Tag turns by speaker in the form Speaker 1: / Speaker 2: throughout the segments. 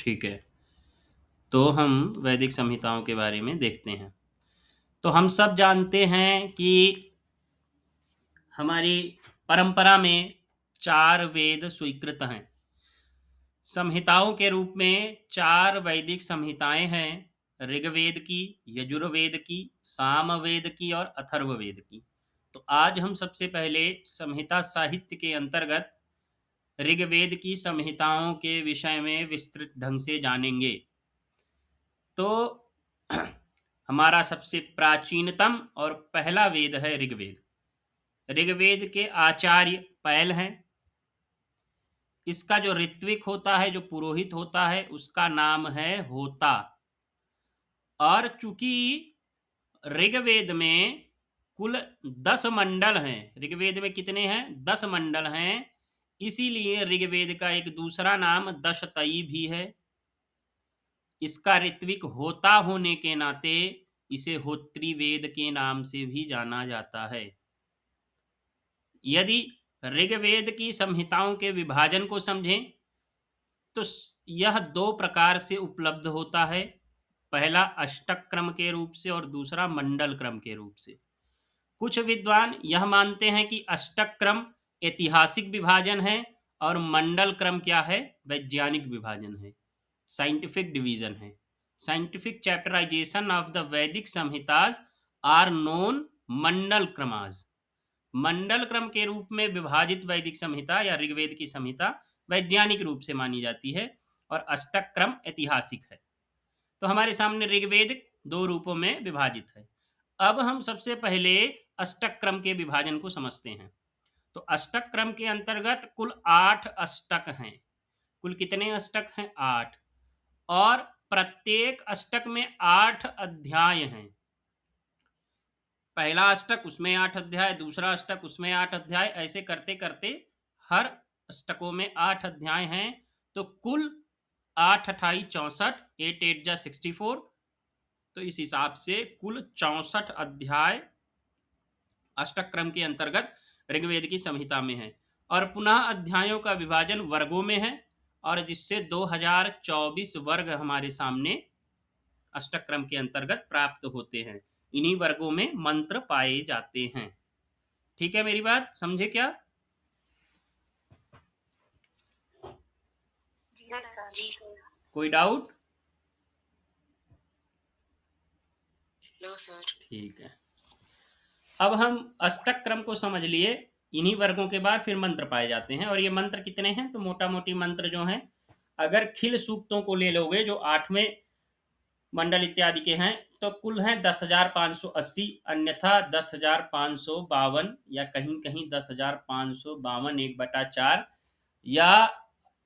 Speaker 1: ठीक है। तो हम वैदिक संहिताओं के बारे में देखते हैं। तो हम सब जानते हैं कि हमारी परंपरा में 4 वेद स्वीकृत हैं। संहिताओं के रूप में 4 वैदिक संहिताएं हैं, ऋग्वेद की, यजुर्वेद की, सामवेद की और अथर्ववेद की। तो आज हम सबसे पहले संहिता साहित्य के अंतर्गत ऋग्वेद की संहिताओं के विषय में विस्तृत ढंग से जानेंगे। तो हमारा सबसे प्राचीनतम और पहला वेद है ऋग्वेद। ऋग्वेद के आचार्य पैल हैं। इसका जो ऋत्विक होता है, जो पुरोहित होता है, उसका नाम है होता। और चूंकि ऋग्वेद में कुल 10 मंडल हैं, ऋग्वेद में कितने हैं? 10 मंडल हैं। इसीलिए ऋग्वेद का एक दूसरा नाम दशतई भी है। इसका ऋत्विक होता होने के नाते इसे होत्री वेद के नाम से भी जाना जाता है। यदि ऋग्वेद की संहिताओं के विभाजन को समझें तो यह 2 प्रकार से उपलब्ध होता है। पहला अष्टक क्रम के रूप से और दूसरा मंडल क्रम के रूप से। कुछ विद्वान यह मानते हैं कि अष्टक क्रम ऐतिहासिक विभाजन है और मंडल क्रम क्या है? वैज्ञानिक विभाजन है, साइंटिफिक डिवीजन है। साइंटिफिक चैप्टराइजेशन ऑफ द वैदिक संहिताज आर नोन मंडल क्रमाज। मंडल क्रम के रूप में विभाजित वैदिक संहिता या ऋग्वेद की संहिता वैज्ञानिक रूप से मानी जाती है और अष्टक क्रम ऐतिहासिक है। तो हमारे सामने ऋग्वेद 2 रूपों में विभाजित है। अब हम सबसे पहले अष्टक क्रम के विभाजन को समझते हैं। तो अष्टक क्रम के अंतर्गत कुल 8 अष्टक हैं। कुल कितने अष्टक हैं? 8। और प्रत्येक अष्टक में 8 अध्याय हैं। पहला अष्टक उसमें 8 अध्याय, दूसरा अष्टक उसमें 8 अध्याय, ऐसे करते करते हर अष्टकों में 8 अध्याय हैं। तो कुल 8 अठाई 64, 8 8 जा 64। तो इस हिसाब से कुल 64 अध्याय अष्टक क्रम के अंतर्गत ऋग्वेद की संहिता में है। और पुनः अध्यायों का विभाजन वर्गों में है और जिससे 2024 वर्ग हमारे सामने अष्टक क्रम के अंतर्गत प्राप्त होते हैं। इन्हीं वर्गों में मंत्र पाए जाते हैं। ठीक है, मेरी बात समझे क्या?
Speaker 2: जी सर।
Speaker 1: कोई डाउट?
Speaker 2: No sir.
Speaker 1: ठीक है। अब हम अष्टक क्रम को समझ लिए। इन्हीं वर्गों के बाद फिर मंत्र पाए जाते हैं। और ये मंत्र कितने हैं? तो मोटा मोटी मंत्र जो हैं, अगर खिल सूक्तों को ले लोगे जो 8वें मंडल इत्यादि के हैं, तो कुल हैं 10,580, अन्यथा 10,552 या कहीं कहीं 10,552 1/4, या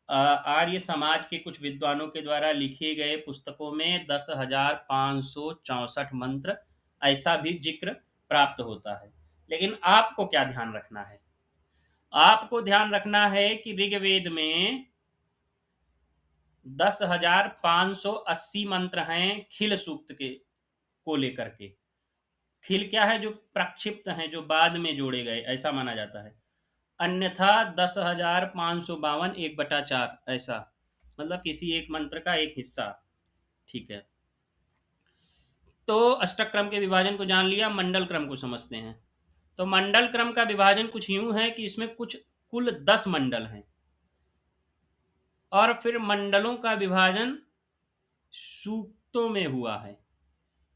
Speaker 1: आर्य समाज के कुछ विद्वानों के द्वारा लिखे गए पुस्तकों में 10,564 मंत्र, ऐसा भी जिक्र प्राप्त होता है। लेकिन आपको क्या ध्यान रखना है? आपको ध्यान रखना है कि ऋग्वेद में 10,580 मंत्र हैं खिल सूक्त के को लेकर के। खिल क्या है? जो प्रक्षिप्त हैं, जो बाद में जोड़े गए, ऐसा माना जाता है। अन्यथा 10,552 1/4, ऐसा मतलब किसी एक मंत्र का एक हिस्सा। ठीक है। तो अष्टक क्रम के विभाजन को जान लिया, मंडल क्रम को समझते हैं। तो मंडल क्रम का विभाजन कुछ यूं है कि इसमें कुछ कुल 10 मंडल हैं और फिर मंडलों का विभाजन सूक्तों में हुआ है।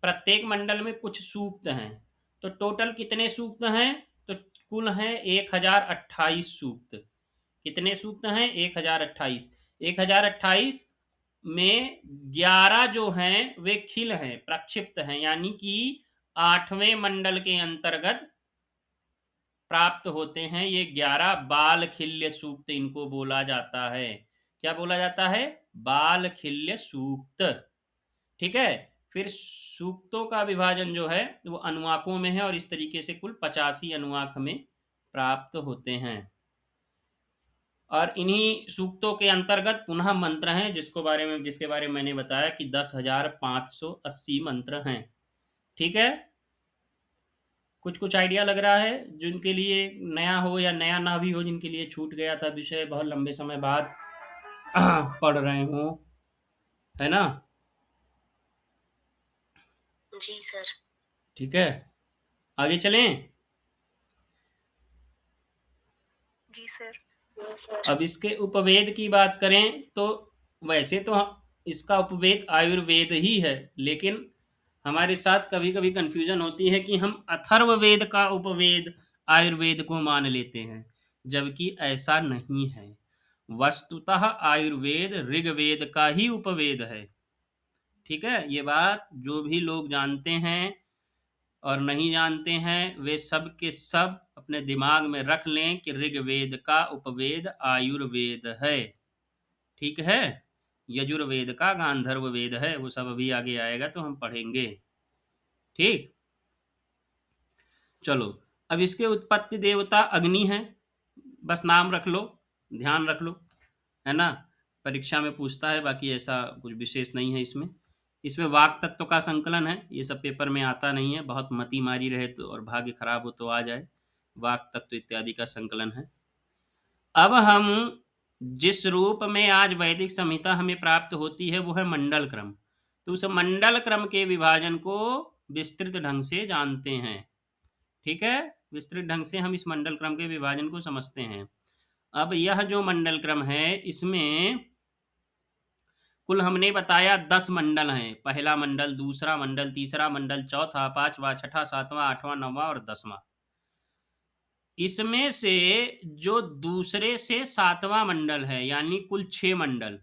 Speaker 1: प्रत्येक मंडल में कुछ सूक्त हैं। तो टोटल कितने सूक्त हैं? तो कुल हैं 1028 सूक्त। कितने सूक्त हैं? 1028। 1028 में 11 जो हैं वे खिल हैं, प्रक्षिप्त हैं, यानी कि 8वें मंडल के अंतर्गत प्राप्त होते हैं। ये 11 बाल खिल्य सूक्त इनको बोला जाता है। क्या बोला जाता है? बाल खिल्य सूक्त। ठीक है। फिर सूक्तों का विभाजन जो है वो अनुवाकों में है और इस तरीके से कुल 85 अनुवाक हमें प्राप्त होते हैं। और इन्हीं सूक्तों के अंतर्गत पुनः मंत्र हैं जिसके बारे में मैंने बताया कि 10,580 मंत्र हैं। ठीक है। कुछ कुछ आइडिया लग रहा है? जिनके लिए नया हो या नया ना भी हो, जिनके लिए छूट गया था विषय, बहुत लंबे समय बाद पढ़ रहे हो, है ना?
Speaker 2: जी सर।
Speaker 1: ठीक है, आगे चलें।
Speaker 2: जी सर। जी सर।
Speaker 1: अब इसके उपवेद की बात करें तो वैसे तो इसका उपवेद आयुर्वेद ही है, लेकिन हमारे साथ कभी कभी कंफ्यूजन होती है कि हम अथर्ववेद का उपवेद आयुर्वेद को मान लेते हैं, जबकि ऐसा नहीं है। वस्तुतः आयुर्वेद ऋग्वेद का ही उपवेद है। ठीक है, ये बात जो भी लोग जानते हैं और नहीं जानते हैं वे सब के सब अपने दिमाग में रख लें कि ऋग्वेद का उपवेद आयुर्वेद है। ठीक है, यजुर्वेद का गांधर्व वेद है, वो सब अभी आगे आएगा तो हम पढ़ेंगे। ठीक, चलो। अब इसके उत्पत्ति देवता अग्नि है, बस नाम रख लो, ध्यान रख लो, है ना? परीक्षा में पूछता है, बाकी ऐसा कुछ विशेष नहीं है इसमें। इसमें वाक तत्व का संकलन है, ये सब पेपर में आता नहीं है, बहुत मति मारी रहे तो और भाग्य खराब हो तो आ जाए। वाक तत्व इत्यादि का संकलन है। अब हम जिस रूप में आज वैदिक संहिता हमें प्राप्त होती है वो है मंडल क्रम। तो उस मंडल क्रम के विभाजन को विस्तृत ढंग से जानते हैं। ठीक है, विस्तृत ढंग से हम इस मंडल क्रम के विभाजन को समझते हैं। अब यह जो मंडल क्रम है इसमें कुल हमने बताया 10 मंडल हैं। पहला मंडल, दूसरा मंडल, तीसरा मंडल, चौथा, पांचवा, छठा, सातवां, आठवां, नौवां और 10वां। इसमें से जो दूसरे से सातवां मंडल है, यानी कुल 6 मंडल,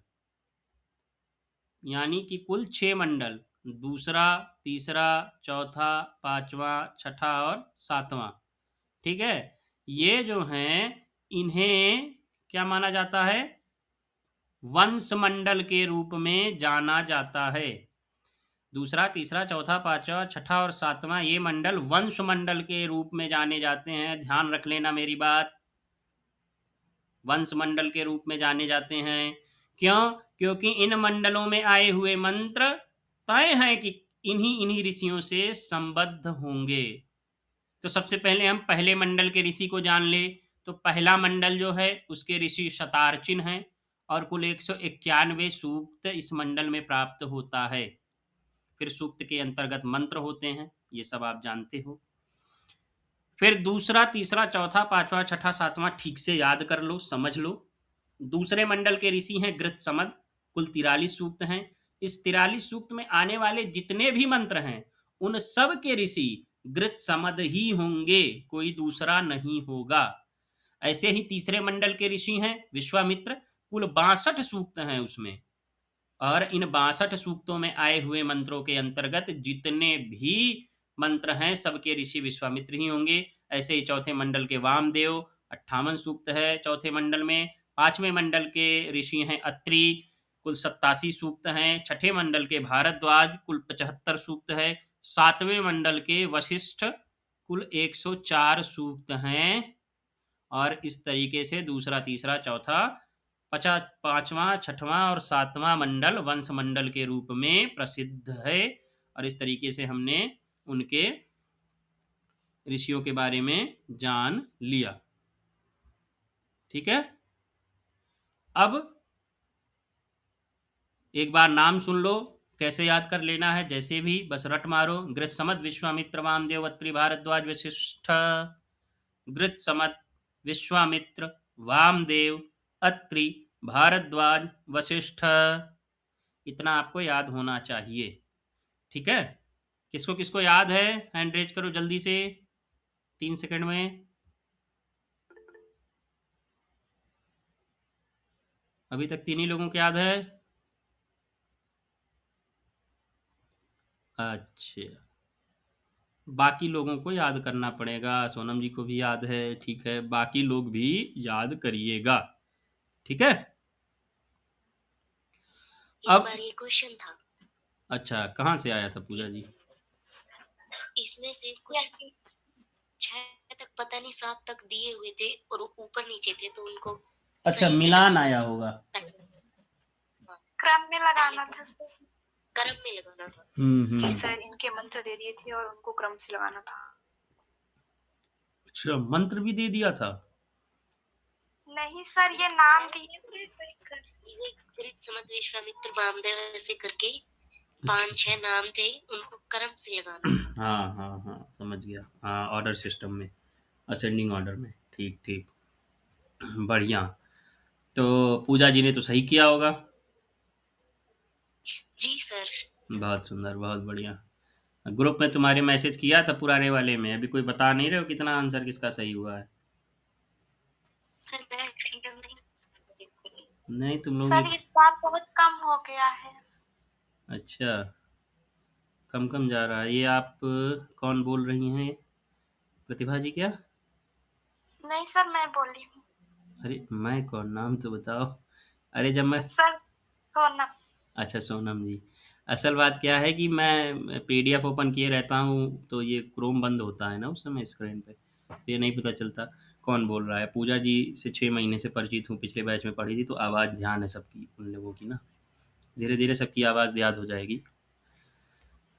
Speaker 1: यानी कि कुल 6 मंडल, दूसरा, तीसरा, चौथा, पांचवा, छठा और सातवां। ठीक है, ये जो हैं इन्हें क्या माना जाता है? वंश मंडल के रूप में जाना जाता है। दूसरा, तीसरा, चौथा, पांचवा, छठा और सातवां ये मंडल वंश मंडल के रूप में जाने जाते हैं। ध्यान रख लेना मेरी बात, वंश मंडल के रूप में जाने जाते हैं। क्यों? क्योंकि इन मंडलों में आए हुए मंत्र तय हैं कि इन्हीं इन्हीं ऋषियों से संबद्ध होंगे। तो सबसे पहले हम पहले मंडल के ऋषि को जान ले। तो पहला मंडल जो है उसके ऋषि शतार्चिन हैं और कुल 191 सूक्त इस मंडल में प्राप्त होता है। फिर सूक्त के अंतर्गत मंत्र होते हैं, ये सब आप जानते हो। फिर दूसरा, तीसरा, चौथा, पांचवा, छठा, सातवां ठीक से याद कर लो, समझ लो। दूसरे मंडल के ऋषि हैं गृत समद, कुल 43 सूक्त हैं। इस 43 सूक्त में आने वाले जितने भी मंत्र हैं उन सब के ऋषि गृत समद ही होंगे, कोई दूसरा नहीं होगा। ऐसे ही तीसरे मंडल के ऋषि हैं विश्वामित्र, कुल 62 सूक्त हैं उसमें, और इन 62 सूक्तों में आए हुए मंत्रों के अंतर्गत जितने भी मंत्र हैं सबके ऋषि विश्वामित्र ही होंगे। ऐसे ही चौथे मंडल के वामदेव, 58 सूक्त है चौथे मंडल में। पांचवें मंडल के ऋषि हैं अत्रि, कुल 87 सूक्त हैं। छठे मंडल के भारद्वाज, कुल 75 सूक्त है। सातवें मंडल के वशिष्ठ, कुल 104 सूक्त हैं। और इस तरीके से दूसरा, तीसरा, चौथा, पांचवा, छठवां और सातवां मंडल वंश मंडल के रूप में प्रसिद्ध है। और इस तरीके से हमने उनके ऋषियों के बारे में जान लिया। ठीक है, अब एक बार नाम सुन लो, कैसे याद कर लेना है, जैसे भी बस रट मारो। गृत समद, विश्वामित्र, वामदेव, अत्रि, भारद्वाज, वशिष्ठ। गृत समद, विश्वामित्र, वामदेव, अत्रि, भारद्वाज, वशिष्ठ। इतना आपको याद होना चाहिए। ठीक है, किसको किसको याद है? हैंड रेज करो जल्दी से, 3 सेकंड में। अभी तक 3 ही लोगों को याद है। अच्छा, बाकी लोगों को याद करना पड़ेगा। सोनम जी को भी याद है, ठीक है, बाकी लोग भी याद करिएगा। ठीक है,
Speaker 2: इस
Speaker 1: अब
Speaker 2: बार ये क्वेश्चन था।
Speaker 1: अच्छा, कहाँ से आया था पूजा जी?
Speaker 2: इसमें से कुछ 6 तक पता नहीं 7 तक दिए हुए थे और ऊपर नीचे थे तो उनको
Speaker 1: अच्छा,
Speaker 2: सही में
Speaker 1: मिलान
Speaker 2: लगाना
Speaker 1: आया
Speaker 2: था।
Speaker 1: होगा।
Speaker 3: क्रम में लगाना था।
Speaker 2: क्रम में लगाना था।
Speaker 3: जी सर, इनके मंत्र दे दिए थे और उनको क्रम से लगाना था।
Speaker 1: अच्छा, मंत्र भी दे दिया था?
Speaker 3: नहीं सर, ये नाम दिए थे।
Speaker 2: समत विश्वामित्र वामदेव ऐसे करके 5-6 नाम थे, उनको क्रम से लगाना था।
Speaker 1: हाँ हाँ हाँ, समझ गया। हाँ, ऑर्डर सिस्टम में, असेंडिंग ऑर्डर में। ठीक ठीक, बढ़िया। तो पूजा जी ने तो सही किया होगा।
Speaker 2: जी सर।
Speaker 1: बहुत सुंदर, बहुत बढ़िया। ग्रुप में तुम्हारे मैसेज किया था पुराने वाले में, अभी कोई बता नहीं रहे हो कितना आंसर किसका सही हुआ है?
Speaker 2: सर मैं एकदम नहीं।
Speaker 1: नहीं, तुम लोग
Speaker 3: सर
Speaker 1: भी।
Speaker 3: इस बार बहुत कम हो गया है।
Speaker 1: अच्छा, कम कम जा रहा है। ये आप कौन बोल रही हैं? प्रतिभा जी क्या?
Speaker 3: नहीं सर, मैं बोली हूँ।
Speaker 1: अरे मैं कौन, नाम तो बताओ। अरे जब मैं,
Speaker 3: सर सोनम।
Speaker 1: अच्छा सोनम जी। असल बात क्या है कि मैं पीडीएफ ओपन किए रहता हूँ, तो ये क्रोम बंद होता है ना उस समय स्क्रीन पे, तो ये नहीं पता चलता कौन बोल रहा है। पूजा जी से 6 महीने से परिचित हूँ, पिछले बैच में पढ़ी थी, तो आवाज़ ध्यान है सबकी, उन लोगों की ना। धीरे धीरे सबकी आवाज़ याद हो जाएगी।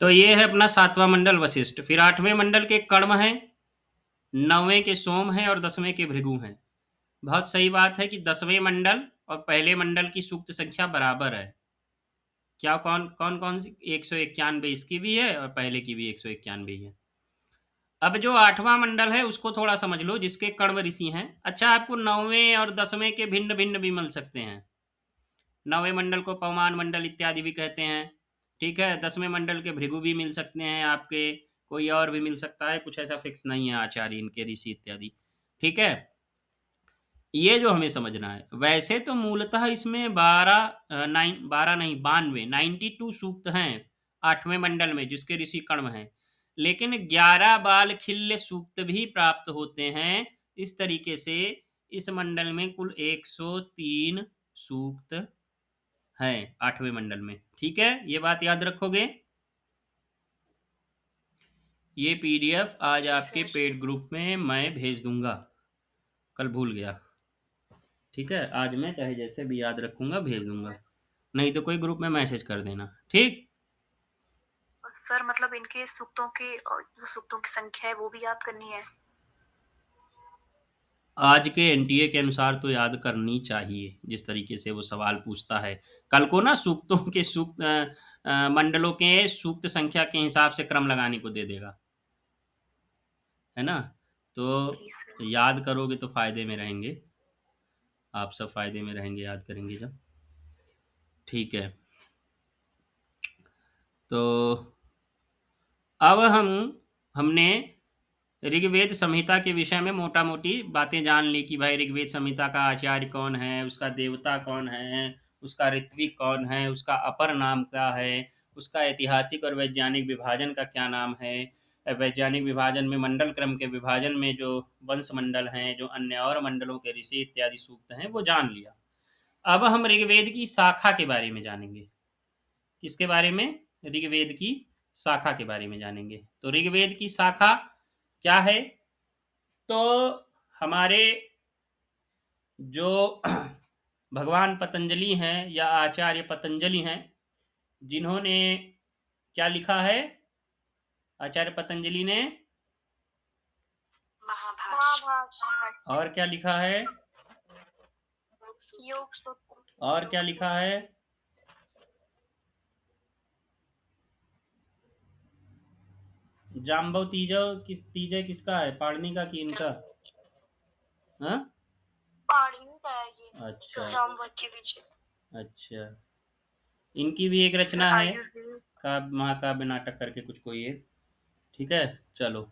Speaker 1: तो ये है अपना 7वां मंडल वशिष्ठ। फिर 8वें मंडल के कर्म हैं, 9वें के सोम हैं और 10वें के भृगु हैं। बहुत सही बात है कि 10वें मंडल और पहले मंडल की सूक्त संख्या बराबर है। क्या, कौन कौन कौन सी? 191 इसकी भी है और पहले की भी 191 ही है। अब जो 8वां मंडल है उसको थोड़ा समझ लो, जिसके कण्व ऋषि हैं। अच्छा, आपको 9वें और 10वें के भिन्न भिन्न भी मिल सकते हैं। 9वें मंडल को पवमान मंडल इत्यादि भी कहते हैं, ठीक है। 10वें मंडल के भृगु भी मिल सकते हैं आपके, कोई और भी मिल सकता है, कुछ ऐसा फिक्स नहीं है आचार्य इनके ऋषि इत्यादि, ठीक है। ये जो हमें समझना है, वैसे तो मूलतः इसमें 12 नहीं, 92, 92 सूक्त हैं 8वें मंडल में, जिसके ऋषि कर्म हैं। लेकिन 11 बाल खिल्य सूक्त भी प्राप्त होते हैं। इस तरीके से इस मंडल में कुल 103 सूक्त हैं 8वें मंडल में, ठीक है। ये बात याद रखोगे। ये पीडीएफ आज
Speaker 2: जी
Speaker 1: आपके
Speaker 2: सर।
Speaker 1: पेड ग्रुप में मैं भेज दूंगा, कल भूल गया, ठीक है। आज मैं चाहे जैसे भी याद रखूंगा भेज दूंगा, नहीं तो कोई ग्रुप में मैसेज कर देना, ठीक।
Speaker 3: सर मतलब इनके सूक्तों की जो सूक्तों की संख्या है वो भी याद करनी है।
Speaker 1: आज के एनटीए के अनुसार तो याद करनी चाहिए, जिस तरीके से वो सवाल पूछता है। कल को ना सूक्तों के मंडलों के सूक्त संख्या के हिसाब से क्रम लगाने को दे देगा, है ना। तो
Speaker 3: जी सर।
Speaker 1: याद करोगे तो फायदे में रहेंगे, आप सब फायदे में रहेंगे याद करेंगे जब, ठीक है। तो अब हमने ऋग्वेद संहिता के विषय में मोटा मोटी बातें जान ली कि भाई ऋग्वेद संहिता का आचार्य कौन है, उसका देवता कौन है, उसका ऋत्विक कौन है, उसका अपर नाम क्या है, उसका ऐतिहासिक और वैज्ञानिक विभाजन का क्या नाम है। वैज्ञानिक विभाजन में मंडल क्रम के विभाजन में जो वंश मंडल हैं, जो अन्य और मंडलों के ऋषि इत्यादि सूक्त हैं, वो जान लिया। अब हम ऋग्वेद की शाखा के बारे में जानेंगे। किसके बारे में? ऋग्वेद की शाखा के बारे में जानेंगे। तो ऋग्वेद की शाखा क्या है? तो हमारे जो भगवान पतंजलि हैं या आचार्य पतंजलि हैं, जिन्होंने क्या लिखा है? आचार्य पतंजलि ने
Speaker 3: महाभाष्य।
Speaker 1: और क्या लिखा है?
Speaker 3: योग सूत्र।
Speaker 1: और क्या लिखा है? जाम्बव तीजय किसका है? पाणिनि का कि इनका? हाँ,
Speaker 3: पाणिनि का है ये।
Speaker 1: अच्छा
Speaker 3: जामवत के पीछे।
Speaker 1: अच्छा। इनकी भी एक
Speaker 3: सर
Speaker 1: रचना है,
Speaker 3: आयुर्वेद।
Speaker 1: काव्य महाकाव्य नाटक करके कुछ कोई है, ठीक है। चलो,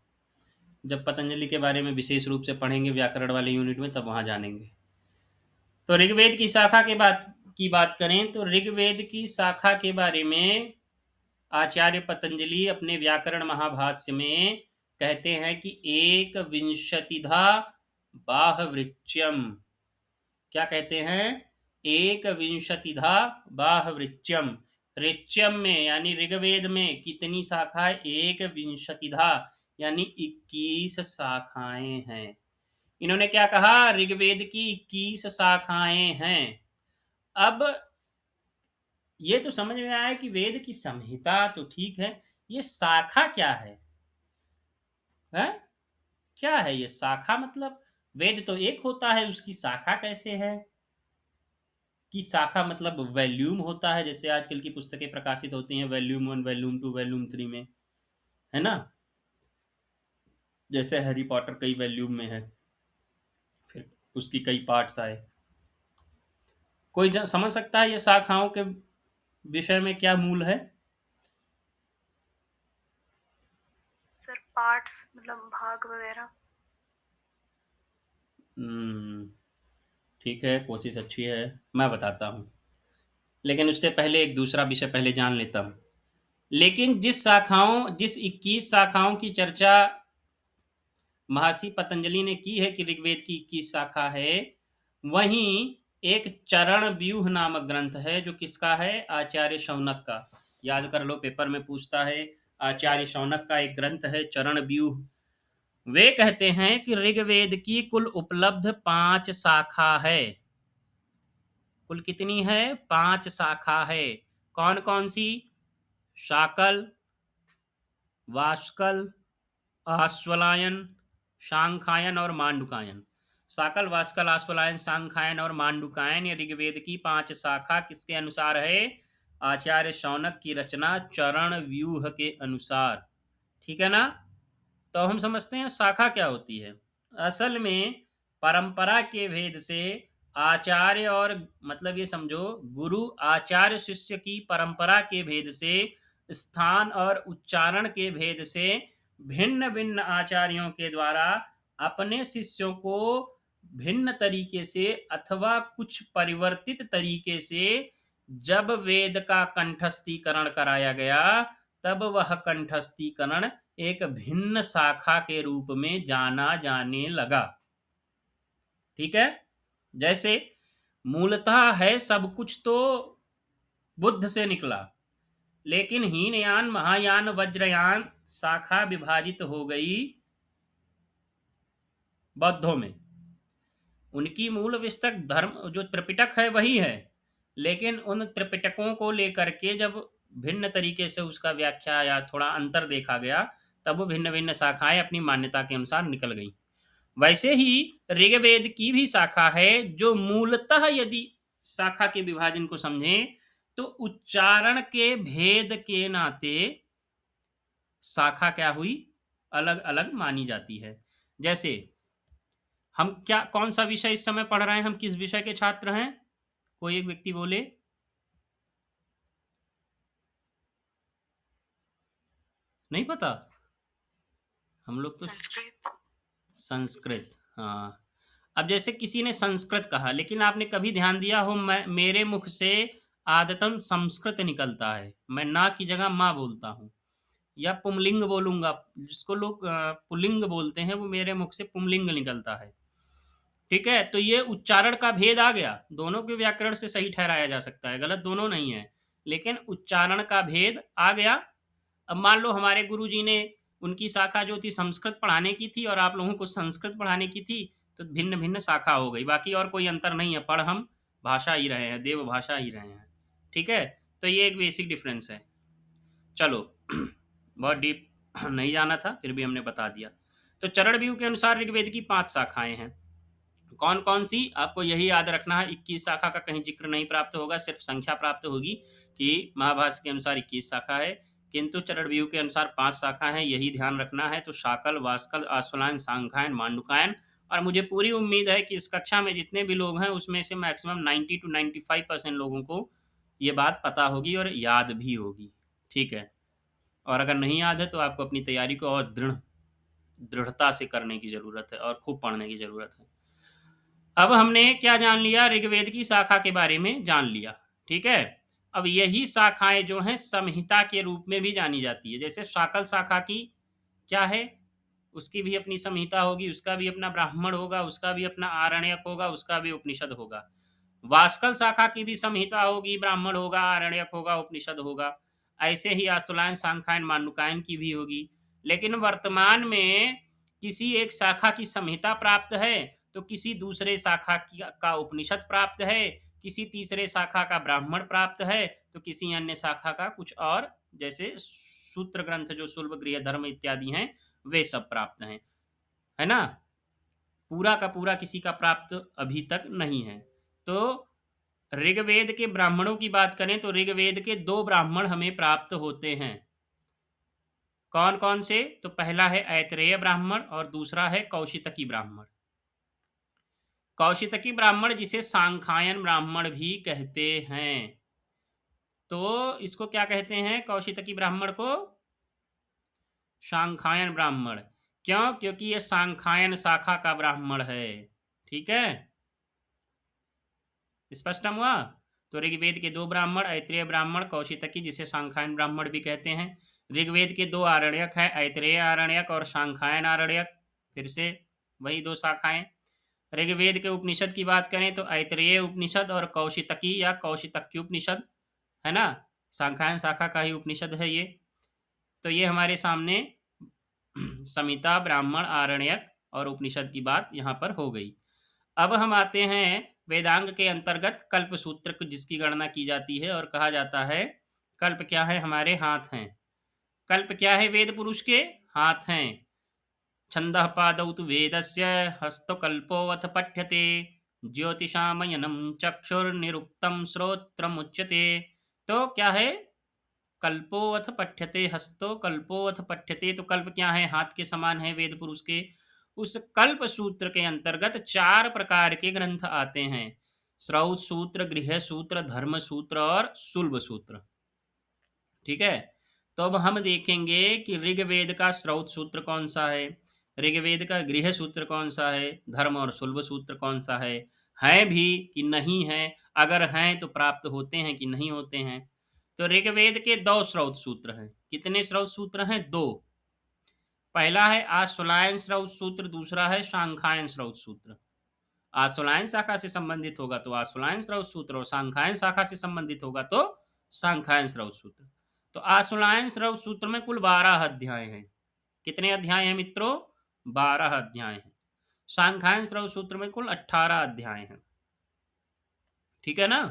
Speaker 1: जब पतंजलि के बारे में विशेष रूप से पढ़ेंगे व्याकरण वाले यूनिट में, तब वहां जानेंगे। तो ऋग्वेद की शाखा की बात करें तो ऋग्वेद की शाखा के बारे में आचार्य पतंजलि अपने व्याकरण महाभाष्य में कहते हैं कि एक विंशतिधा बाहवृच्यम। क्या कहते हैं? एक विंशतिधा बाहवृच्यम। ऋच्यम में यानी ऋग्वेद में कितनी शाखाएं? एक विंशतिधा, यानी 21 शाखाएं हैं। इन्होंने क्या कहा? ऋग्वेद की 21 शाखाएं हैं। अब ये तो समझ में आया कि वेद की संहिता तो ठीक है, ये शाखा क्या है? हैं? क्या है ये शाखा? मतलब वेद तो एक होता है, उसकी शाखा कैसे है? की शाखा मतलब वॉल्यूम होता है, जैसे आजकल की पुस्तकें प्रकाशित होती हैं वॉल्यूम 1, वॉल्यूम 2, वॉल्यूम 3 में, है ना? जैसे हैरी पॉटर कई वॉल्यूम में है, फिर उसकी कई पार्ट्स आए। कोई समझ सकता है ये शाखाओं के विषय में क्या मूल है?
Speaker 3: सर पार्ट्स मतलब भाग वगैरह।
Speaker 1: हम्म, ठीक है, कोशिश अच्छी है, मैं बताता हूँ। लेकिन उससे पहले एक दूसरा विषय पहले जान लेता हूँ। लेकिन जिस 21 शाखाओं की चर्चा महर्षि पतंजलि ने की है कि ऋग्वेद की 21 शाखा है, वहीं एक चरण व्यूह नामक ग्रंथ है जो किसका है? आचार्य शौनक का। याद कर लो, पेपर में पूछता है। आचार्य शौनक का एक ग्रंथ है चरण व्यूह। वे कहते हैं कि ऋग्वेद की कुल उपलब्ध 5 शाखा है। कुल कितनी है? 5 शाखा है। कौन कौन सी? शाकल, वाष्कल, आश्वलायन, शांखायन और मांडुकायन। शाकल, वाष्कल, आश्वलायन, शांखायन और मांडुकायन ये ऋग्वेद की 5 शाखा किसके अनुसार है? आचार्य शौनक की रचना चरण व्यूह के अनुसार। ठीक है ना? तो हम समझते हैं शाखा क्या होती है। असल में परंपरा के भेद से आचार्य और मतलब ये समझो गुरु आचार्य शिष्य की परंपरा के भेद से, स्थान और उच्चारण के भेद से भिन्न भिन्न आचार्यों के द्वारा अपने शिष्यों को भिन्न तरीके से अथवा कुछ परिवर्तित तरीके से जब वेद का कंठस्थीकरण कराया गया, तब वह कंठस्थीकरण एक भिन्न शाखा के रूप में जाना जाने लगा। ठीक है? जैसे मूलतः है सब कुछ तो बुद्ध से निकला, लेकिन हीनयान, महायान, वज्रयान शाखा विभाजित हो गई बौद्धों में। उनकी मूल विस्तक धर्म जो त्रिपिटक है वही है, लेकिन उन त्रिपिटकों को लेकर के जब भिन्न तरीके से उसका व्याख्या या थोड़ा अंतर देखा गया, तब वो भिन्न भिन्न शाखाएं अपनी मान्यता के अनुसार निकल गई। वैसे ही ऋग्वेद की भी शाखा है जो मूलतः यदि शाखा के विभाजन को समझें तो उच्चारण के भेद के नाते शाखा क्या हुई? अलग अलग मानी जाती है। जैसे हम क्या कौन सा विषय इस समय पढ़ रहे हैं? हम किस विषय के छात्र हैं? कोई एक व्यक्ति बोले। नहीं पता? हम लोग तो
Speaker 2: संस्कृत।
Speaker 1: संस्कृत। हाँ। अब जैसे किसी ने संस्कृत कहा, लेकिन आपने कभी ध्यान दिया हो मेरे मुख से आदतन संस्कृत निकलता है, मैं ना की जगह माँ बोलता हूँ, या पुमलिंग बोलूंगा, जिसको लोग पुल्लिंग बोलते हैं, वो मेरे मुख से पुमलिंग निकलता है। ठीक है? तो ये उच्चारण का भेद आ गया। दोनों के व्याकरण से सही ठहराया जा सकता है, गलत दोनों नहीं है, लेकिन उच्चारण का भेद आ गया। अब मान लो हमारे गुरुजी ने, उनकी शाखा जो थी संस्कृत पढ़ाने की थी और आप लोगों को संस्कृत पढ़ाने की थी, तो भिन्न भिन्न शाखा हो गई। बाकी और कोई अंतर नहीं है, पढ़ हम भाषा ही रहे हैं, देव भाषा ही रहे हैं। ठीक है? तो ये एक बेसिक डिफरेंस है। चलो बहुत डीप नहीं जाना था, फिर भी हमने बता दिया। तो चरण व्यू के अनुसार ऋग्वेद की 5 शाखाएं हैं। कौन कौन सी? आपको यही याद रखना है। 21 शाखा का कहीं जिक्र नहीं प्राप्त होगा, सिर्फ संख्या प्राप्त होगी कि महाभाष्य के अनुसार 21 शाखा है, किंतु चरण व्यू के अनुसार 5 शाखा है, यही ध्यान रखना है। तो शाकल, वास्कल, आश्वलायन, सांखायन, मांडुकायन। और मुझे पूरी उम्मीद है कि इस कक्षा में जितने भी लोग हैं उसमें से मैक्सिमम 90 to 95% लोगों को ये बात पता होगी और याद भी होगी। ठीक है? और अगर नहीं याद है तो आपको अपनी तैयारी को और दृढ़ता से करने की ज़रूरत है और खूब पढ़ने की ज़रूरत है। अब हमने क्या जान लिया? ऋग्वेद की शाखा के बारे में जान लिया। ठीक है? अब यही शाखाएं जो हैं संहिता के रूप में भी जानी जाती है। जैसे शाकल शाखा की क्या है? उसकी भी अपनी संहिता होगी, उसका भी अपना ब्राह्मण होगा, उसका भी अपना आरण्यक होगा, उसका भी उपनिषद होगा। वास्कल शाखा की भी संहिता होगी, ब्राह्मण होगा, आरण्यक होगा, उपनिषद होगा। ऐसे ही आश्वलायन, सांखायन, मांडुकायन की भी होगी। लेकिन वर्तमान में किसी एक शाखा की संहिता प्राप्त है, तो किसी दूसरे शाखा का उपनिषद प्राप्त है, किसी तीसरे शाखा का ब्राह्मण प्राप्त है, तो किसी अन्य शाखा का कुछ और, जैसे सूत्र ग्रंथ जो शुल्ब, गृह धर्म इत्यादि हैं, वे सब प्राप्त हैं। है ना? पूरा का पूरा किसी का प्राप्त अभी तक नहीं है। तो ऋग्वेद के ब्राह्मणों की बात करें तो ऋग्वेद के 2 ब्राह्मण हमें प्राप्त होते हैं। कौन कौन से? तो पहला है ऐतरेय ब्राह्मण और दूसरा है कौशितकी ब्राह्मण। कौशितकी ब्राह्मण जिसे सांख्यायन ब्राह्मण भी कहते हैं। तो इसको क्या कहते हैं? कौशितकी ब्राह्मण को सांख्यायन ब्राह्मण। क्यों? क्योंकि ये सांख्यायन शाखा का ब्राह्मण है। ठीक है, स्पष्ट हुआ? तो ऋग्वेद के 2 ब्राह्मण, ऐतरेय ब्राह्मण, कौशितकी जिसे सांख्यायन ब्राह्मण भी कहते हैं। ऋग्वेद के 2 आरण्यक है, ऐतरेय आरण्यक और सांख्यायन आरण्यक। फिर से वही 2 शाखाएं। ऋग्वेद के उपनिषद की बात करें तो ऐतरेय उपनिषद और कौशितकी या कौशितकी उपनिषद है ना, सांख्यायन शाखा का ही उपनिषद है ये। तो ये हमारे सामने संहिता, ब्राह्मण, आरण्यक और उपनिषद की बात यहाँ पर हो गई। अब हम आते हैं वेदांग के अंतर्गत कल्प सूत्र जिसकी गणना की जाती है और कहा जाता है कल्प क्या है? हमारे हाथ हैं। कल्प क्या है? वेद पुरुष के हाथ हैं। छंदः पादौ तु वेदस्य हस्तकल्पोऽथ पठ्यते ज्योतिषामयनं चक्षुर्निरुक्तं श्रोत्रमुच्यते। तो क्या है? कल्पोऽथ पठ्यते, हस्तो कल्पोऽथ पठ्यते। तो कल्प क्या है? हाथ के समान है वेद पुरुष के। उस कल्प सूत्र के अंतर्गत 4 प्रकार के ग्रंथ आते हैं: श्रौत सूत्र, गृह सूत्र, धर्म सूत्र और शुल्ब सूत्र। ठीक है, तो अब हम देखेंगे कि ऋग्वेद का श्रौत सूत्र कौन सा है, ऋग्वेद का गृह सूत्र कौन सा है, धर्म और शुल्ब सूत्र कौन सा है भी कि नहीं है, अगर हैं तो प्राप्त होते हैं कि नहीं होते हैं। तो ऋग्वेद के 2 श्रौत सूत्र हैं। कितने श्रौत सूत्र हैं? 2। पहला है आश्वलायन श्रौत सूत्र, दूसरा है सांख्यायन श्रौत सूत्र। आश्वलायन शाखा से संबंधित होगा तो आश्वलायन श्रौत सूत्र और सांख्यायन शाखा से संबंधित होगा तो सांख्यायन श्रौत सूत्र। तो आश्वलायन श्रौत सूत्र में कुल 12 अध्याय हैं। कितने अध्याय हैं मित्रों? 12 अध्याय हैं। सांख्यायन श्रौत सूत्र में कुल 18 अध्याय हैं। ठीक है ना?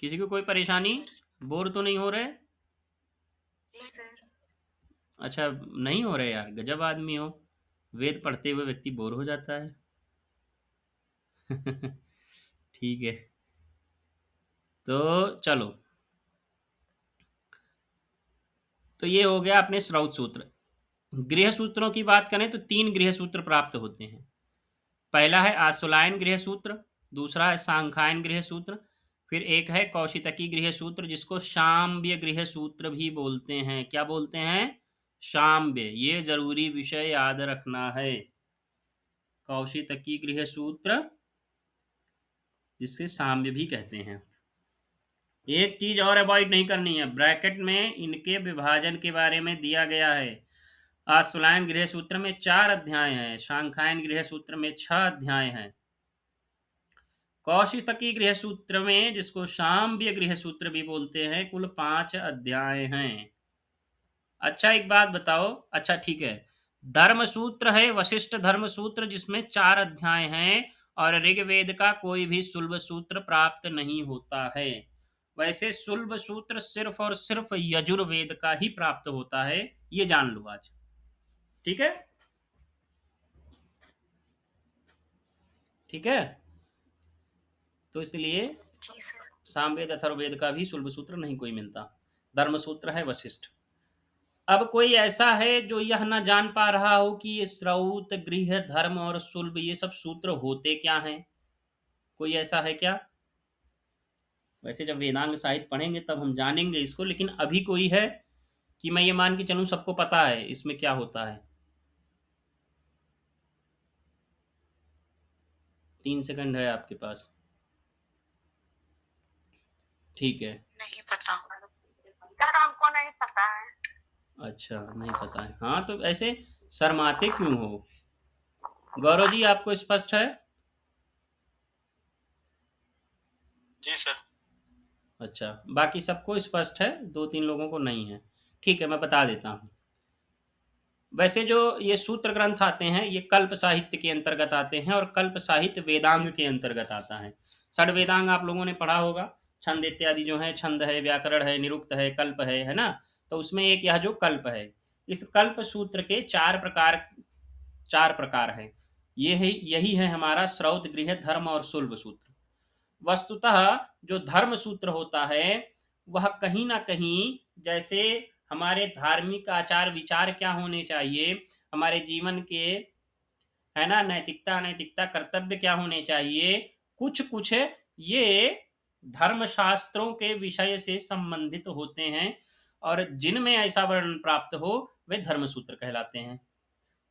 Speaker 1: किसी को कोई परेशानी? बोर तो नहीं हो रहे?
Speaker 3: नहीं सर।
Speaker 1: अच्छा, नहीं हो रहे यार, गजब आदमी हो। वेद पढ़ते हुए व्यक्ति बोर हो जाता है। ठीक है, तो चलो, तो ये हो गया अपने श्रौत सूत्र। गृह सूत्रों की बात करें तो 3 गृह सूत्र प्राप्त होते हैं। पहला है आश्वलायन गृह सूत्र, दूसरा है सांख्यायन गृह सूत्र, फिर एक है कौशितकी गृह सूत्र जिसको शाम्य गृह सूत्र भी बोलते हैं। क्या बोलते हैं? शाम्य। ये जरूरी विषय याद रखना है। कौशितकी गृह सूत्र जिससे साम्य भी कहते हैं। एक चीज और अवॉइड नहीं करनी है, ब्रैकेट में इनके विभाजन के बारे में दिया गया है। आश्वलायन गृह सूत्र में 4 अध्याय हैं, सांख्यायन गृह सूत्र में 6 अध्याय हैं, कौशितकी गृह सूत्र में जिसको शाम्य गृह सूत्र भी बोलते हैं कुल 5 अध्याय हैं। अच्छा, एक बात बताओ, अच्छा ठीक है, धर्म सूत्र है वशिष्ठ धर्म सूत्र जिसमें 4 अध्याय हैं और ऋग्वेद का कोई भी शुल्ब सूत्र प्राप्त नहीं होता है। वैसे शुल्ब सूत्र सिर्फ और सिर्फ यजुर्वेद का ही प्राप्त होता है, ये जान लो आज। ठीक है, ठीक है, तो इसलिए
Speaker 3: जी सर।
Speaker 1: सामवेद अथर्ववेद का भी शुल्ब सूत्र नहीं कोई मिलता, धर्म सूत्र है वशिष्ठ। अब कोई ऐसा है जो यह न जान पा रहा हो कि ये श्रौत, गृह, धर्म और शुल्ब ये सब सूत्र होते क्या हैं? कोई ऐसा है क्या? वैसे जब वेदांग साहित्य पढ़ेंगे तब हम जानेंगे इसको, लेकिन अभी कोई है कि मैं ये मान के चलूं सबको पता है इसमें क्या होता है? 3 सेकंड है आपके पास। ठीक है,
Speaker 3: नहीं पता सर, हमको नहीं पता है।
Speaker 1: अच्छा नहीं पता है, हाँ तो ऐसे शर्माते क्यों हो? गौरव जी आपको स्पष्ट है?
Speaker 4: जी सर।
Speaker 1: अच्छा, बाकी सबको स्पष्ट है, 2-3 लोगों को नहीं है। ठीक है, मैं बता देता हूँ। वैसे जो ये सूत्र ग्रंथ आते हैं ये कल्प साहित्य के अंतर्गत आते हैं और कल्प साहित्य वेदांग के अंतर्गत आता है। षड वेदांग आप लोगों ने पढ़ा होगा, छंद इत्यादि जो है, छंद है, व्याकरण है, निरुक्त है, कल्प है ना? तो उसमें एक यह जो कल्प है, इस कल्प सूत्र के 4 प्रकार हैं। यही है हमारा श्रौत, गृह, धर्म और शुल्ब सूत्र। वस्तुतः जो धर्म सूत्र होता है वह कहीं ना कहीं, जैसे हमारे धार्मिक आचार विचार क्या होने चाहिए, हमारे जीवन के, है ना, नैतिकता अनैतिकता कर्तव्य क्या होने चाहिए, कुछ कुछ ये धर्मशास्त्रों के विषय से संबंधित होते हैं, और जिनमें ऐसा वर्णन प्राप्त हो वे धर्म सूत्र कहलाते हैं।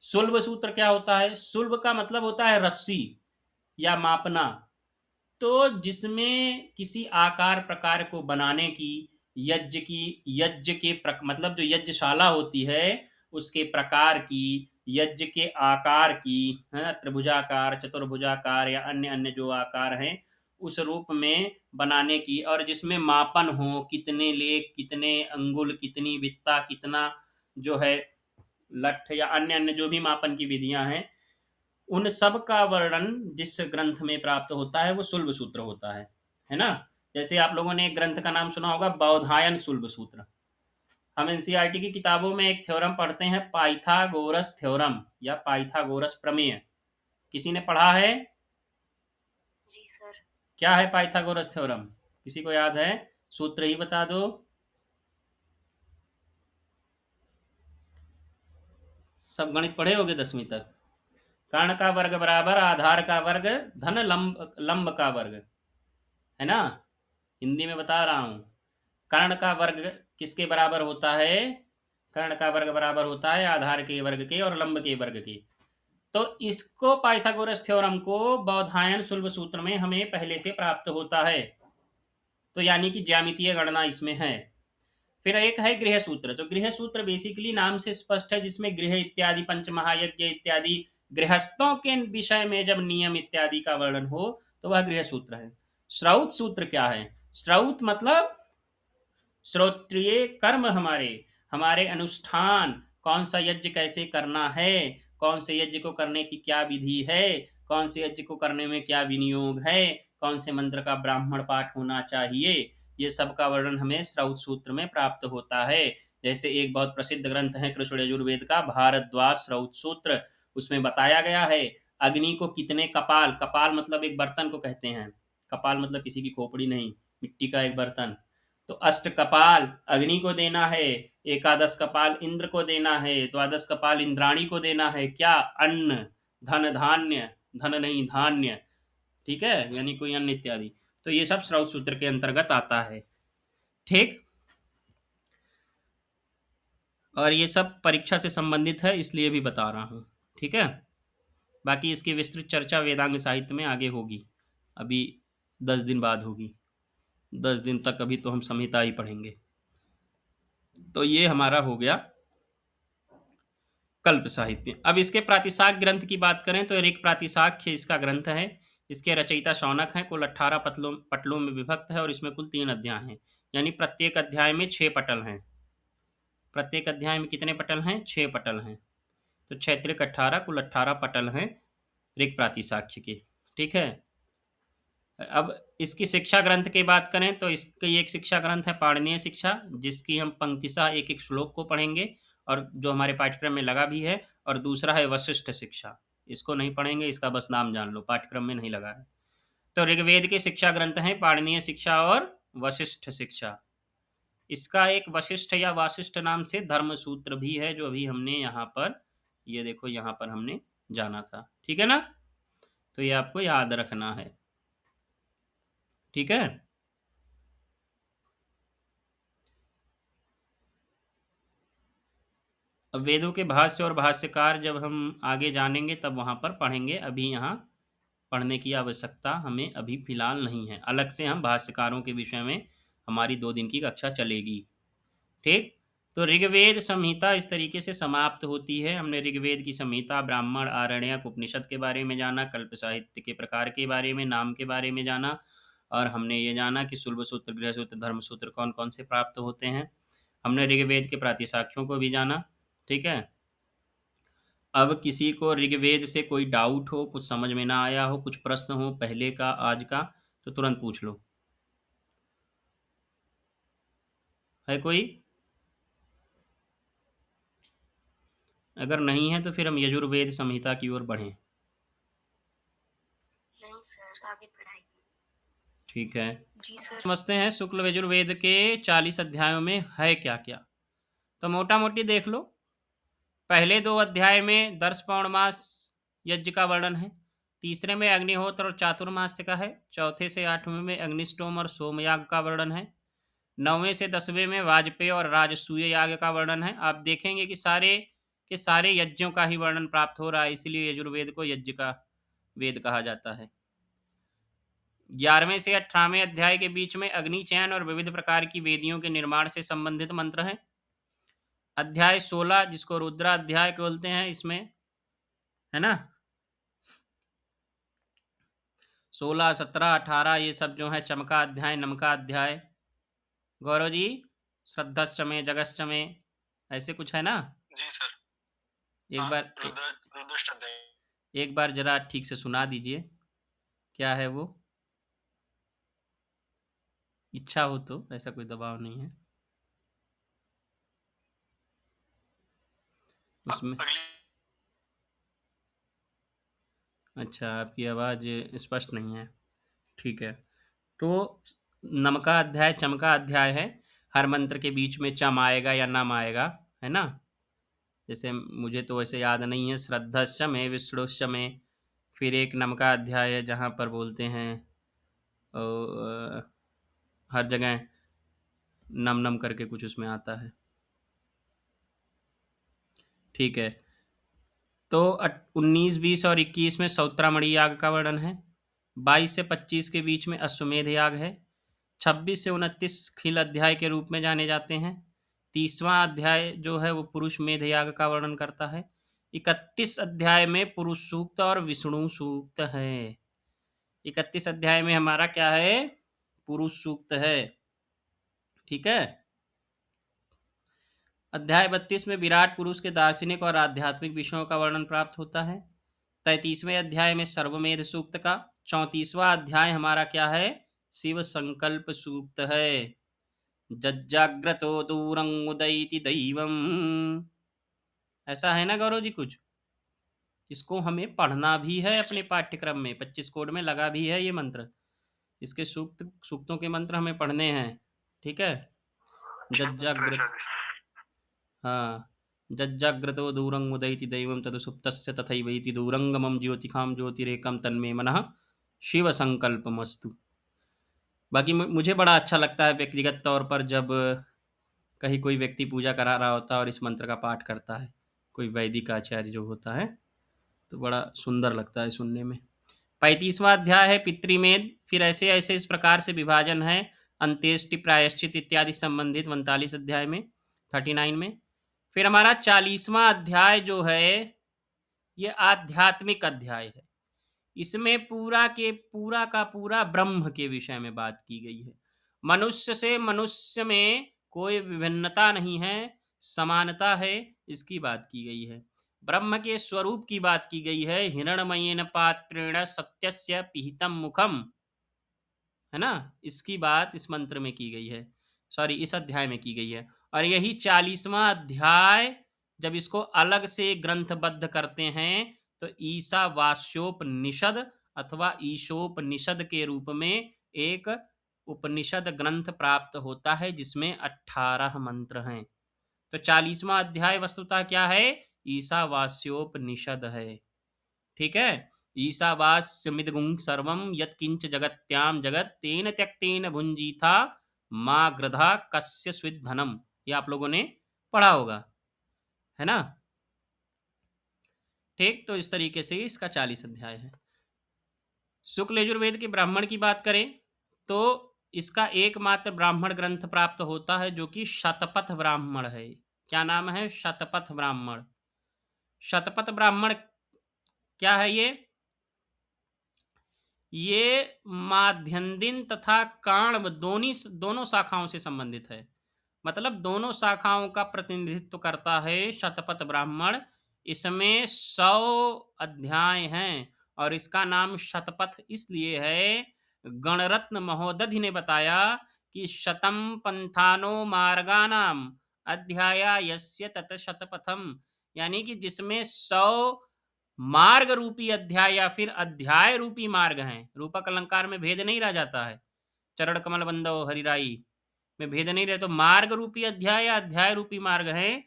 Speaker 1: शुल्ब सूत्र क्या होता है? शुल्ब का मतलब होता है रस्सी या मापना। तो जिसमें किसी आकार प्रकार को बनाने की, यज्ञ के मतलब जो यज्ञशाला होती है उसके प्रकार की, यज्ञ के आकार की, है ना, त्रिभुजाकार, चतुर्भुजाकार या अन्य अन्य जो आकार हैं उस रूप में बनाने की, और जिसमें मापन हो, कितने लेख, कितने अंगुल, कितनी वित्ता, कितना जो है लठ या अन्य अन्य जो भी मापन की विधियां हैं, उन सब का वर्णन जिस ग्रंथ में प्राप्त होता है वो शुल्ब सूत्र होता है ना। जैसे आप लोगों ने एक ग्रंथ का नाम सुना होगा, बौधायन शुल्ब सूत्र। हम एनसीईआरटी की किताबों में एक थ्योरम पढ़ते हैं, पाइथागोरस थ्योरम या पाइथागोरस प्रमेय। किसी ने पढ़ा है?
Speaker 2: जी सर।
Speaker 1: क्या है पाइथागोरस थ्योरम? किसी को याद है? सूत्र ही बता दो। सब गणित पढ़े होगे 10वीं तक। कर्ण का वर्ग बराबर आधार का वर्ग धन लंब लंब का वर्ग, है ना। हिंदी में बता रहा हूं। कर्ण का वर्ग किसके बराबर होता है? कर्ण का वर्ग बराबर होता है आधार के वर्ग के और लंब के वर्ग के। तो इसको, पाइथागोरस थ्योरम को बौधायन शुल्ब सूत्र में हमें पहले से प्राप्त होता है। तो यानी कि ज्यामितीय गणना इसमें है। फिर एक है गृह सूत्र। तो गृह सूत्र बेसिकली नाम से स्पष्ट है, जिसमें गृह इत्यादि, पंच महायज्ञ इत्यादि गृहस्थों के विषय में जब नियम इत्यादि का वर्णन हो तो वह गृह सूत्र है। श्रौत सूत्र क्या है? श्रौत मतलब श्रोत्रिय कर्म, हमारे हमारे अनुष्ठान, कौन सा यज्ञ कैसे करना है, कौन से यज्ञ को करने की क्या विधि है, कौन से यज्ञ को करने में क्या विनियोग है, कौन से मंत्र का ब्राह्मण पाठ होना चाहिए, ये सब का वर्णन हमें श्रौत सूत्र में प्राप्त होता है। जैसे एक बहुत प्रसिद्ध ग्रंथ है कृष्ण यजुर्वेद का भारद्वाज श्रौत सूत्र, उसमें बताया गया है अग्नि को कितने कपाल, कपाल मतलब एक बर्तन को कहते हैं, कपाल मतलब किसी की खोपड़ी नहीं, मिट्टी का एक बर्तन, तो अष्ट कपाल अग्नि को देना है, एकादश कपाल इंद्र को देना है, द्वादश कपाल इंद्राणी को देना है, क्या? अन्न, धन धान्य, धन नहीं धान्य, ठीक है, यानी कोई अन्न इत्यादि। तो ये सब श्रौत सूत्र के अंतर्गत आता है, ठीक। और ये सब परीक्षा से संबंधित है इसलिए भी बता रहा हूँ, ठीक है। बाकी इसकी विस्तृत चर्चा वेदांग साहित्य में आगे होगी, अभी 10 दिन बाद होगी। 10 दिन तक अभी तो हम संहिता ही पढ़ेंगे। तो ये हमारा हो गया कल्प साहित्य। अब इसके प्रातिशाख ग्रंथ की बात करें तो ऋक् प्रातिशाख्य इसका ग्रंथ है। इसके रचयिता शौनक हैं। कुल 18 पटलों में विभक्त है और इसमें कुल 3 अध्याय हैं, यानी प्रत्येक अध्याय में 6 पटल हैं। प्रत्येक अध्याय में कितने पटल हैं? 6 पटल हैं। तो 6 त्रिक 18, कुल 18 पटल हैं ऋक् प्रातिशाख्य के, ठीक है। अब इसकी शिक्षा ग्रंथ की बात करें तो इसकी एक शिक्षा ग्रंथ है पाणिनीय शिक्षा, जिसकी हम पंक्तिशः एक एक श्लोक को पढ़ेंगे और जो हमारे पाठ्यक्रम में लगा भी है। और दूसरा है वशिष्ठ शिक्षा, इसको नहीं पढ़ेंगे, इसका बस नाम जान लो, पाठ्यक्रम में नहीं लगा है। तो ऋग्वेद के शिक्षा ग्रंथ हैं पाणिनीय शिक्षा और वशिष्ठ शिक्षा। इसका एक वशिष्ठ या वासिष्ठ नाम से धर्म सूत्र भी है, जो अभी हमने यहाँ पर, ये देखो यहाँ पर हमने जाना था, ठीक है ना। तो ये आपको याद रखना है, ठीक है। अब वेदों के भाष्य और भाष्यकार जब हम आगे जानेंगे तब वहाँ पर पढ़ेंगे, अभी यहाँ पढ़ने की आवश्यकता हमें अभी फिलहाल नहीं है। अलग से हम भाष्यकारों के विषय में हमारी 2 दिन की कक्षा चलेगी, ठीक। तो ऋग्वेद संहिता इस तरीके से समाप्त होती है। हमने ऋग्वेद की संहिता, ब्राह्मण, आरण्यक, उपनिषद के बारे में जाना, कल्प साहित्य के प्रकार के बारे में, नाम के बारे में जाना, और हमने ये जाना कि शुल्ब सूत्र, गृह सूत्र, धर्म सूत्र कौन कौन से प्राप्त होते हैं। हमने ऋग्वेद के प्रातिशाख्यों को भी जाना, ठीक है। अब किसी को ऋग्वेद से कोई डाउट हो, कुछ समझ में ना आया हो, कुछ प्रश्न हो पहले का आज का, तो तुरंत पूछ लो। है कोई? अगर नहीं है तो फिर हम यजुर्वेद संहिता की ओर बढ़ें। ठीक है,
Speaker 3: जी सर।
Speaker 1: समझते हैं शुक्ल यजुर्वेद के 40 अध्यायों में है क्या क्या। तो मोटा मोटी देख लो, पहले 2 अध्याय में दर्श पौर्णमास यज्ञ का वर्णन है, तीसरे में अग्निहोत्र और चातुर्मास्य का है, चौथे से 8वें में अग्निष्टोम और सोमयाग का वर्णन है, 9वें से 10वें में वाजपेय और राजसूय याग का वर्णन है। आप देखेंगे कि सारे के सारे यज्ञों का ही वर्णन प्राप्त हो रहा है, इसलिए यजुर्वेद को यज्ञ का वेद कहा जाता है। 11वें से 18वें अध्याय के बीच में अग्नि चयन और विविध प्रकार की वेदियों के निर्माण से संबंधित मंत्र हैं। अध्याय 16 जिसको रुद्रा अध्याय बोलते हैं, इसमें है ना 16, 17, 18 ये सब जो है चमका अध्याय, नमका अध्याय। गौरव जी, श्रद्धश्चमे जगश्चमे ऐसे कुछ है ना।
Speaker 4: जी सर।
Speaker 1: एक
Speaker 4: हाँ,
Speaker 1: बार
Speaker 4: रुद्रष्ट अध्याय।
Speaker 1: एक बार जरा ठीक से सुना दीजिए, क्या है वो। इच्छा हो तो, ऐसा कोई दबाव नहीं है उसमें।
Speaker 4: अगली
Speaker 1: अच्छा, आपकी आवाज़ स्पष्ट नहीं है, ठीक है। तो नमका अध्याय चमका अध्याय है, हर मंत्र के बीच में चम आएगा या नम आएगा, है ना। जैसे मुझे तो वैसे याद नहीं है, श्रद्धश्चमे विष्णुश्चमे। फिर एक नमका अध्याय है जहाँ पर बोलते हैं हर जगह नम नम करके कुछ उसमें आता है, ठीक है। तो 19, 20 और 21 में सौत्रामणि याग का वर्णन है, 22 से 25 के बीच में अश्वमेध याग है, 26 से 29 खिल अध्याय के रूप में जाने जाते हैं। 30वां अध्याय जो है वो पुरुष मेध याग का वर्णन करता है। 31 अध्याय में पुरुष सूक्त और विष्णु सूक्त है। 31 अध्याय में हमारा क्या है, पुरुष सूक्त है, ठीक है। अध्याय 32 में विराट पुरुष के दार्शनिक और आध्यात्मिक विषयों का वर्णन प्राप्त होता है। 33वें अध्याय में सर्वमेध सूक्त का। 34वां अध्याय हमारा क्या है, शिव संकल्प सूक्त है। जज्जाग्रतो दूरं उदयति दैवम, ऐसा है ना गौरव जी कुछ। इसको हमें पढ़ना भी है अपने पाठ्यक्रम में, 25 कोड में लगा भी है ये मंत्र। इसके सूक्तों के मंत्र हमें पढ़ने हैं, ठीक है। जज्जाग्रत, हाँ, जज्जाग्रतो दूरं उदयति दैवं तदुसुप्तस्य तथैवैति दूरंगमं ज्योतिखां ज्योतिरेकं तन्मे मनः शिव संकल्पमस्तु। बाकी मुझे बड़ा अच्छा लगता है व्यक्तिगत तौर पर जब कहीं कोई व्यक्ति पूजा करा रहा होता है और इस मंत्र का पाठ करता है, कोई वैदिक आचार्य जो होता है, तो बड़ा सुंदर लगता है सुनने में। 35वां अध्याय है पितृमेध। फिर ऐसे ऐसे इस प्रकार से विभाजन है अंत्येष्टि प्रायश्चित इत्यादि संबंधित 39 अध्याय में, 39 में। फिर हमारा 40वां अध्याय जो है ये आध्यात्मिक अध्याय है। इसमें पूरा का पूरा ब्रह्म के विषय में बात की गई है। मनुष्य से मनुष्य में कोई विभिन्नता नहीं है, समानता है, इसकी बात की गई है। ब्रह्म के स्वरूप की बात की गई है। हिरण्मयेन पात्रेण सत्यस्य पिहितम मुखम, है ना, इसकी बात इस मंत्र में की गई है, सॉरी इस अध्याय में की गई है। और यही 40वां अध्याय जब इसको अलग से ग्रंथबद्ध करते हैं तो ईशावास्योपनिषद अथवा ईशोपनिषद के रूप में एक उपनिषद ग्रंथ प्राप्त होता है जिसमें 18 मंत्र हैं। तो 40वां अध्याय वस्तुतः क्या है, ईशावास्योपनिषद है, ठीक है। ईशावास्यमिदगुं सर्वं यत्किंच जगत्याम जगत तेन त्यक्तेन भुंजीथा माँ ग्रधा कस्य स्विद्धनम, ये आप लोगों ने पढ़ा होगा, है ना। ठीक, तो इस तरीके से इसका 40 अध्याय है। शुक्ल यजुर्वेद के ब्राह्मण की बात करें तो इसका एकमात्र ब्राह्मण ग्रंथ प्राप्त होता है जो कि शतपथ ब्राह्मण है। क्या नाम है, शतपथ ब्राह्मण। शतपथ ब्राह्मण क्या है ये माध्यन्दिन तथा काण्व दोनों शाखाओं से संबंधित है, मतलब दोनों शाखाओं का प्रतिनिधित्व करता है शतपथ ब्राह्मण। इसमें 100 अध्याय हैं और इसका नाम शतपथ इसलिए है, गणरत्न महोदधि ने बताया कि शतम पंथानो मार्गानाम अध्याया यस्य तत शतपथम, यानी कि जिसमें 100 मार्ग रूपी अध्याय या फिर अध्याय रूपी मार्ग हैं। रूपक अलंकार में भेद नहीं रह जाता है, चरण कमल बंदो हरिराई में भेद नहीं रहे, तो मार्ग रूपी अध्याय या अध्याय रूपी मार्ग है,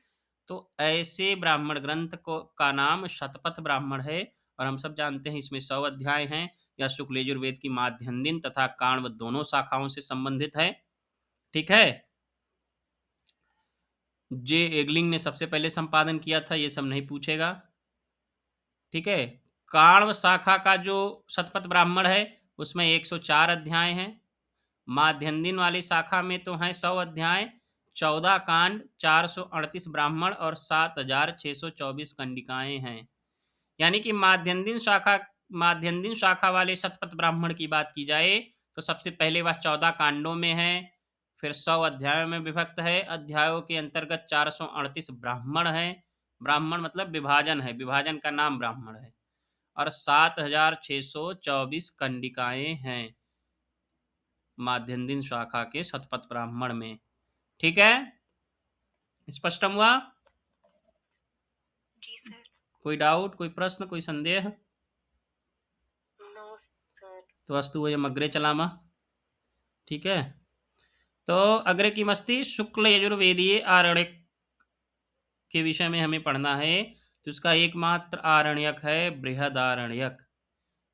Speaker 1: तो ऐसे ब्राह्मण ग्रंथ को का नाम शतपथ ब्राह्मण है। और हम सब जानते हैं इसमें 100 अध्याय हैं। यह शुक्ल यजुर्वेद की माध्यन्दिन तथा काण्व दोनों शाखाओं से संबंधित है। ठीक है। जे एगलिंग ने सबसे पहले संपादन किया था, ये सब नहीं पूछेगा। ठीक है। काण्व शाखा का जो शतपथ ब्राह्मण है उसमें 104 अध्याय हैं। माध्यन्दिन वाली शाखा में तो हैं 100 अध्याय, 14 कांड, 438 ब्राह्मण और 7624 कंडिकाएं हैं। यानी कि माध्यन्दिन शाखा वाले शतपथ ब्राह्मण की बात की जाए तो सबसे पहले वह 14 कांडों में है, फिर 100 अध्यायों में विभक्त है। अध्यायों के अंतर्गत 438 ब्राह्मण है। ब्राह्मण मतलब विभाजन है, विभाजन का नाम ब्राह्मण है। और 7624 कंडिकाएं हैं माध्यन्दिन शाखा के शतपथ ब्राह्मण में। ठीक है, स्पष्ट हुआ?
Speaker 3: जी सर।
Speaker 1: कोई डाउट, कोई प्रश्न, कोई संदेह?
Speaker 2: No sir.
Speaker 1: तो अस्तु वयम अग्रे चलामः। ठीक है, तो अग्रे की मस्ती शुक्ल यजुर्वेदीय आरण्यक के विषय में हमें पढ़ना है। तो इसका एकमात्र आरण्यक है बृहदारण्यक।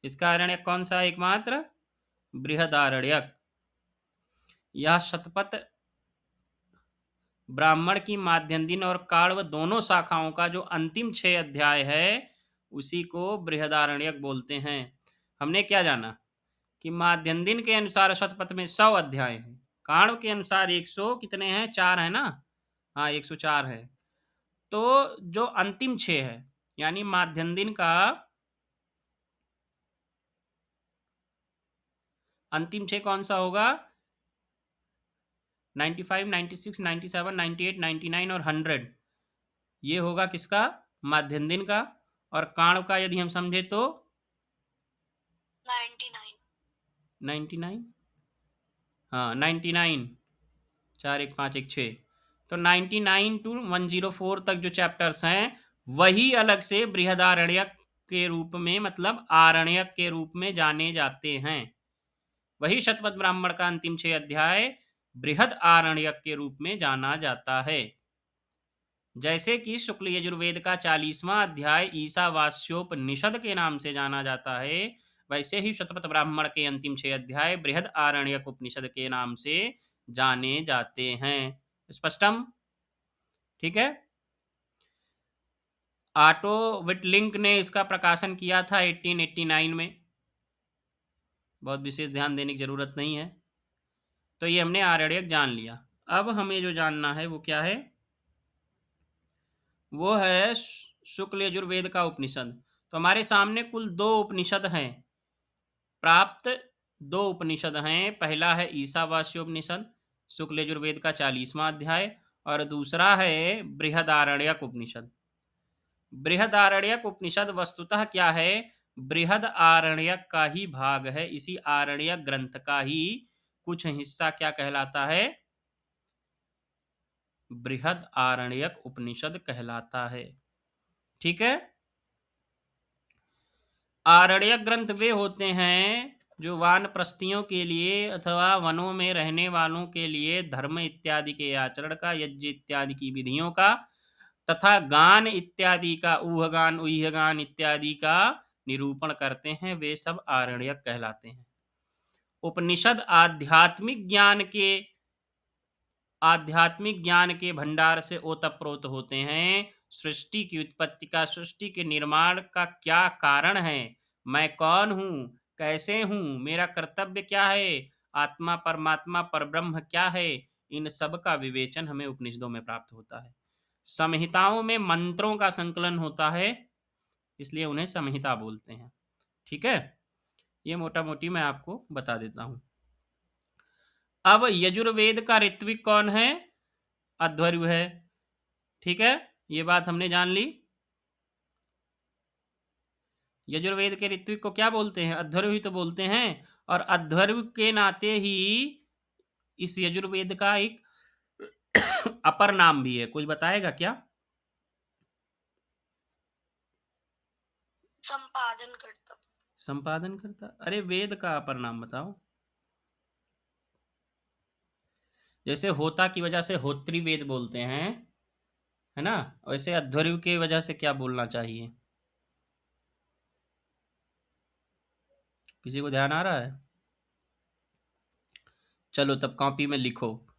Speaker 1: इसका आरण्यक कौन सा? एकमात्र बृहदारण्यक। यह शतपथ ब्राह्मण की माध्यन्दिन और काण्व दोनों शाखाओं का जो अंतिम 6 अध्याय है उसी को बृहदारण्यक बोलते हैं। हमने क्या जाना कि माध्यन्दिन के अनुसार शतपथ में 100 अध्याय हैं, काण्व के अनुसार 100 कितने हैं? 4 है ना? हाँ, 104 है। तो जो अंतिम 6 है यानी माध्यन्दिन का अंतिम 6 कौन सा होगा? 95, 96, 97, 98, 99 और 100। ये होगा किसका? माध्यन्दिन का। और काण्व का यदि हम समझे तो
Speaker 3: 99।
Speaker 1: 99, हाँ 99, 4 1 5 1 6। तो 99 to 104 तक जो चैप्टर्स हैं वही अलग से बृहदारण्यक के रूप में, मतलब आरण्यक के रूप में जाने जाते हैं। वही शतपथ ब्राह्मण का अंतिम 6 अध्याय बृहद आरण्यक के रूप में जाना जाता है। जैसे कि शुक्ल यजुर्वेद का 40वां अध्याय ईशावास्योपनिषद के नाम से जाना जाता है, वैसे ही शतपथ ब्राह्मण के अंतिम 6 अध्याय बृहद आरण्यक उपनिषद के नाम से जाने जाते हैं। स्पष्टम? ठीक है। ऑटो विटलिंक ने इसका प्रकाशन किया था 1889 में। बहुत विशेष ध्यान देने की जरूरत नहीं है। तो ये हमने आरण्यक जान लिया। अब हमें जो जानना है वो क्या है? वो है शुक्ल यजुर्वेद का उपनिषद। तो हमारे सामने कुल 2 उपनिषद हैं, प्राप्त 2 उपनिषद हैं। पहला है ईशावास्योपनिषद, शुक्ल यजुर्वेद का 40वां अध्याय, और दूसरा है बृहदारण्यक उपनिषद। बृहदारण्यक उपनिषद वस्तुतः क्या है? बृहद आरण्यक का ही भाग है। इसी आरण्यक ग्रंथ का ही कुछ हिस्सा क्या कहलाता है? बृहद आरण्यक उपनिषद कहलाता है। ठीक है। आरण्यक ग्रंथ वे होते हैं जो वानप्रस्थियों के लिए अथवा वनों में रहने वालों के लिए धर्म इत्यादि के आचरण का, यज्ञ इत्यादि की विधियों का तथा गान इत्यादि का, ऊहगान उह्यगान इत्यादि का निरूपण करते हैं। वे सब आरण्यक कहलाते हैं। उपनिषद आध्यात्मिक ज्ञान के भंडार से ओतप्रोत होते हैं। सृष्टि की उत्पत्ति का, सृष्टि के निर्माण का क्या कारण है, मैं कौन हूँ, कैसे हूँ, मेरा कर्तव्य क्या है, आत्मा परमात्मा परब्रह्म क्या है, इन सब का विवेचन हमें उपनिषदों में प्राप्त होता है। संहिताओं में मंत्रों का संकलन होता है, इसलिए उन्हें संहिता बोलते हैं। ठीक है, ये मोटा मोटी मैं आपको बता देता हूँ। अब यजुर्वेद का ऋत्विक कौन है? अध्वर्यु है। ठीक है, ये बात हमने जान ली। यजुर्वेद के ऋत्विक को क्या बोलते हैं? अध्वर्यु ही तो बोलते हैं। और अध्वर्यु के नाते ही इस यजुर्वेद का एक अपर नाम भी है। कुछ बताएगा क्या?
Speaker 3: संपादन करता।
Speaker 1: संपादन करता? अरे वेद का अपर नाम बताओ। जैसे होता की वजह से होत्री वेद बोलते हैं, है ना? वैसे अध्वर्यु की वजह से क्या बोलना चाहिए? किसी को ध्यान आ रहा है? चलो तब कॉपी में लिखो।